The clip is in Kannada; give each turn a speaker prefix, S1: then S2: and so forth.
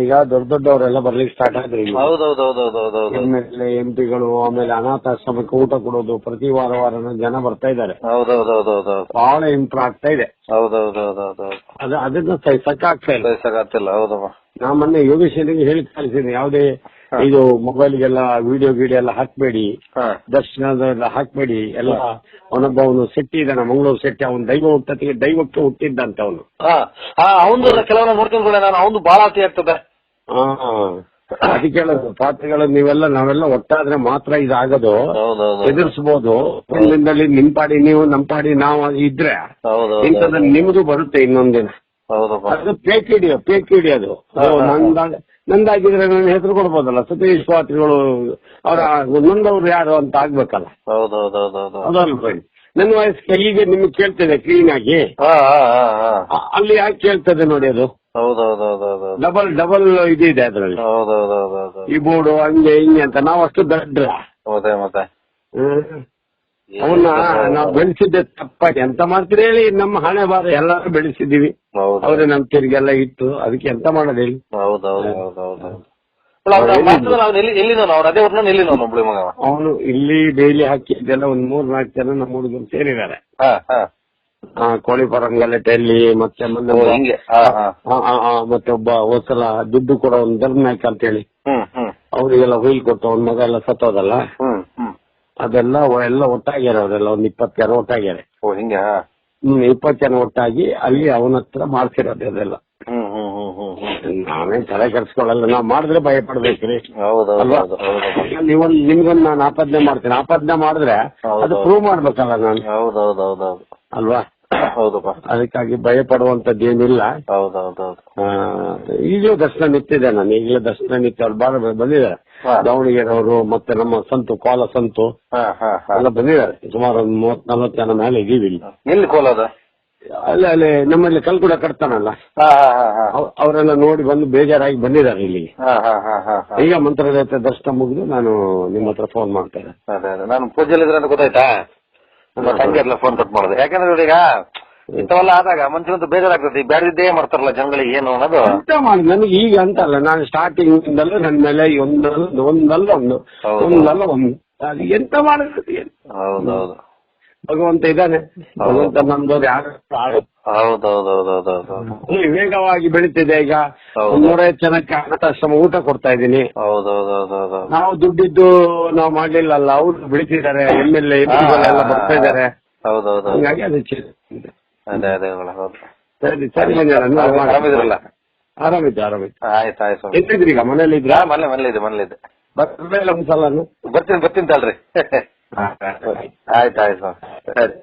S1: ಈಗ ದೊಡ್ಡವರೆಲ್ಲ ಬರ್ಲಿಕ್ಕೆ ಸ್ಟಾರ್ಟ್ ಆದ್ರೆ
S2: ಹೌದೌದೌದೌದೌದು.
S1: MLA MP ಗಳು ಆಮೇಲೆ ಅನಾಥಾಶ್ರಮಕ್ಕೆ ಊಟ ಕೊಡೋದು ಪ್ರತಿ ವಾರ ಜನ ಬರ್ತಾ ಇದ್ದಾರೆ.
S2: ಹೌದೌದೌದೌದು.
S1: ಬಹಳ ಇಂಪ್ರೂವ್ ಆಗ್ತಾ ಇದೆ.
S2: ಹೌದೌದೌದೌದು.
S1: ಅದನ್ನ ಸಹಿಸಕ್ಕಾಗ್ತಾ ಇಲ್ಲ.
S2: ಸಹಿಸಕ್ಕಾಗ್ತಿಲ್ಲ. ಹೌದಮ್ಮ.
S1: ನಾ ಮೊನ್ನೆ ಯೋಗೇಶ್ವರಿಗೆ ಹೇಳಿ ಕಳಿಸಿದ್ದೀನಿ, ಯಾವುದೇ ಇದು ಮೊಬೈಲ್ಗೆಲ್ಲ ವಿಡಿಯೋ ಎಲ್ಲ ಹಾಕ್ಬೇಡಿ, ದರ್ಶನದೆಲ್ಲ ಹಾಕ್ಬೇಡಿ. ಎಲ್ಲ ಅವನೊಬ್ಬ ಸೆಟ್ಟಿ ಇದ್ದಾನೆ, ಮಂಗಳೂರು ಸೆಟ್ಟಿ. ಅವನು ದೈವಕ್ಕೆ ಹುಟ್ಟಿದ್ದಂತ ಅವನು.
S2: ಅವನು ಕೆಲವನ್ನ ನೋಡ್ಕೊಂಡ್ಕೊಳ್ಳೆ ನಾನು, ಅವನು ಬಹಳ ಅತಿ ಆಗ್ತದೆ.
S1: ಅದಕ್ಕೆ ಪಾತ್ರಗಳು ನಾವೆಲ್ಲ ಒಟ್ಟಾದ್ರೆ ಮಾತ್ರ ಇದಾಗದು, ಎದುರಿಸಬಹುದು. ಒಂದಿನದಲ್ಲಿ ನಿಮ್ ಪಾಡಿ ನೀವು, ನಮ್ ಪಾಡಿ ನಾವು ಇದ್ರೆ ಇಂಥದ್ದು ನಿಮ್ದು ಬರುತ್ತೆ ಇನ್ನೊಂದಿನ. ಅದು ಫೇಕ್ ಹಿಡಿಯೋದು ಅದು. ನಂದಾಗಿದ್ರೆ ನನ್ನ ಹೆಸರು ಕೊಡ್ಬೋದಲ್ಲ, ಸತೀಶ್ ಪಾತ್ರಿಗಳು ಅವರ ನೊಂದವ್ರು ಯಾರು ಅಂತ ಆಗ್ಬೇಕಲ್ಲ. ಅದಲ್ವ ನನ್ನ ವಯಸ್ಸಿಗೆ ಈಗ ನಿಮ್ಗೆ ಕೇಳ್ತದೆ ಕ್ಲೀನ್ ಆಗಿ, ಅಲ್ಲಿ ಯಾಕೆ ಕೇಳ್ತದೆ ನೋಡಿ ಅದು. ಡಬಲ್ ಇದಿದೆ ಅದ್ರಲ್ಲಿ ಈ ಬೋರ್ಡು ಹಂಗೆ ಹಿಂಗೆ ಅಂತ. ನಾವು ಅಷ್ಟು ದಡ್ಡ ಅವನ್ನ ನಾವು ಬೆಳೆಸಿದ್ದೆ ತಪ್ಪಾಗಿ. ಎಂತ ಮಾಡ್ತೀರಿ ಹೇಳಿ, ನಮ್ಮ ಹಣೆ ಬಾರ ಎಲ್ಲರೂ ಬೆಳೆಸಿದೀವಿ, ಅವ್ರೆ ನಮ್ ತೆರಿಗೆಲ್ಲ ಇಟ್ಟು. ಅದಕ್ಕೆ ಎಂತ ಮಾಡೋದು ಹೇಳಿ. ಅವನು ಇಲ್ಲಿ ಡೈಲಿ ಹಾಕಿದ್ದೆಲ್ಲ ಒಂದ್ 3-4 ಜನ ನಮ್ಮ ಹುಡುಗರು ಸೇರಿದ್ದಾರೆ. ಕೋಳಿ ಪರಂಗಲೆಟೆಯಲ್ಲಿ ಮತ್ತೆ ಮತ್ತೆ ಒಬ್ಬ ಹೊಸಲ ದುಡ್ಡು ಕೂಡ ಒಂದು ಧರ್ಮನಾಯ್ಕ ಅಂತ ಹೇಳಿ ಅವರಿಗೆಲ್ಲ ಹುಯಿಲ್ ಕೊಟ್ಟು ಅವ್ನ ಮಗ ಎಲ್ಲ ಸತ್ತೋದಲ್ಲ, ಅದೆಲ್ಲ ಒಟ್ಟಾಗ್ಯಾರ. ಅವರೆಲ್ಲ ಒಂದ್ 20 ಜನ ಒಟ್ಟಾಗ್ಯಾರ. 20 ಜನ ಒಟ್ಟಾಗಿ ಅಲ್ಲಿ ಅವನ ಹತ್ರ ಮಾಡ್ಸಿರೋದು ಅದೆಲ್ಲ. ನಾವೇನ್ ತಲೆ ಕೆಡ್ಸ್ಕೊಳ್ಳಲ್ಲ, ನಾವ್ ಮಾಡಿದ್ರೆ ಭಯ ಪಡ್ಬೇಕ್ರಿ ಅಲ್ವಾ. ನಿಮ್ಗೊಂದು ನಾನು ಆಪಾದನೆ ಮಾಡ್ತೀನಿ, ಆಪಾದನೆ ಮಾಡಿದ್ರೆ ಅದು ಪ್ರೂವ್ ಮಾಡ್ಬೇಕಲ್ಲ ನಾನು, ಅಲ್ವಾ. ಅದಕ್ಕಾಗಿ ಭಯ ಪಡುವಂತದ್ದು ಏನಿಲ್ಲ. ಈಗಲೂ ದರ್ಶನ ನಿಂತಿದೆ. ನಾನು ಈಗಲೂ ದರ್ಶನ ನಿಂತು ಅವ್ರು ಬಾಳ ಬಂದಿದ್ದಾರೆ. ದಾವಣಗೆರೆ ಅವರು ಮತ್ತೆ ನಮ್ಮ ಸಂತು ಕೋಲ ಸಂತು ಎಲ್ಲ ಬಂದಿದ್ದಾರೆ. ಸುಮಾರು ಒಂದು 30-40 ಜನ ಮೇಲೆ ಇದೀವಿ ಇಲ್ಲಿ.
S2: ಎಲ್ಲಿ ಕೋಲದ?
S1: ಅಲ್ಲಿ ನಮ್ಮಲ್ಲಿ ಕಲ್ಕುಡ ಕಟ್ತಾನಲ್ಲ, ಅವರೆಲ್ಲ ನೋಡಿ ಬಂದು ಬೇಜಾರಾಗಿ ಬಂದಿದ್ದಾರೆ ಇಲ್ಲಿಗೆ. ಈಗ ಮಂತ್ರಾಲಯ ದರ್ಶನ ಮುಗಿದು ನಾನು ನಿಮ್ಮ ಹತ್ರ ಫೋನ್ ಮಾಡ್ತೇನೆ.
S2: ನಾನು ಪೂಜೆಲಿದ್ರೆ ಅಂತ ಗೊತ್ತಾಯ್ತಾ, ತಂಗಿ ಫೋನ್ ಕಟ್ ಮಾಡಿದೆ. ಯಾಕಂದ್ರೆ ಈಗ ಇಂಥವೆಲ್ಲ ಆದಾಗ ಮನುಷ್ಯನಂತೂ ಬೇಜಾರಾಗ್ತದೆ. ಬ್ಯಾಡಿದ್ದೇ ಮಾಡ್ತಾರಲ್ಲ ಜನಗಳಿಗೆ ಏನು ಅನ್ನೋದು.
S1: ಎಂತ ಮಾಡಿ ನನಗೆ ಈಗ ಅಂತಲ್ಲ, ನಾನು ಸ್ಟಾರ್ಟಿಂಗ್ ಇಂದಲೂ ನನ್ನ ಮೇಲೆ ಒಂದಲ್ಲ ಒಂದು ಅದು ಎಂತ ಮಾಡುತ್ತೆ.
S2: ಹೌದೌದು,
S1: ಭಗವಂತ ಇದ್ದಾನೆ. ಭಗವಂತ ನಮ್ದವ್ರು ಯಾರು. ವೇಗವಾಗಿ ಬೆಳೀತಿದೆ. ಈಗ 150 ಜನಕ್ಕೆ ಅನಾಥಾಶ್ರಮ ಊಟ ಕೊಡ್ತಾ ಇದ್ದೀನಿ. ನಾವು ದುಡ್ಡಿದ್ದು ನಾವು ಮಾಡ್ಲಿಲ್ಲಲ್ಲ, ಅವ್ರು ಬೆಳೀತಿದ್ದಾರೆ. MLA ಎಲ್ಲ ಬರ್ತಾ ಇದ್ದಾರೆ. ಹಂಗಾಗಿ ಅದು ಸರಿ ಸರಿ. ಆರಾಮಿತ್ತು.
S2: ಆಯ್ತಾಯ್ತು.
S1: ಎಲ್ಲಿದ್ರಿ ಈಗ? ಮನೇಲಿ ಇದ್ರ?
S2: ಮನೇಲಿದ್ದೆ.
S1: ಬರ್ಮೇಲೆ ಒಂದ್ಸಲ
S2: ಬರ್ತೀನಿ ತಳ್ರಿ. ಆಯ್ತಾಯ್ತು ಸರಿ.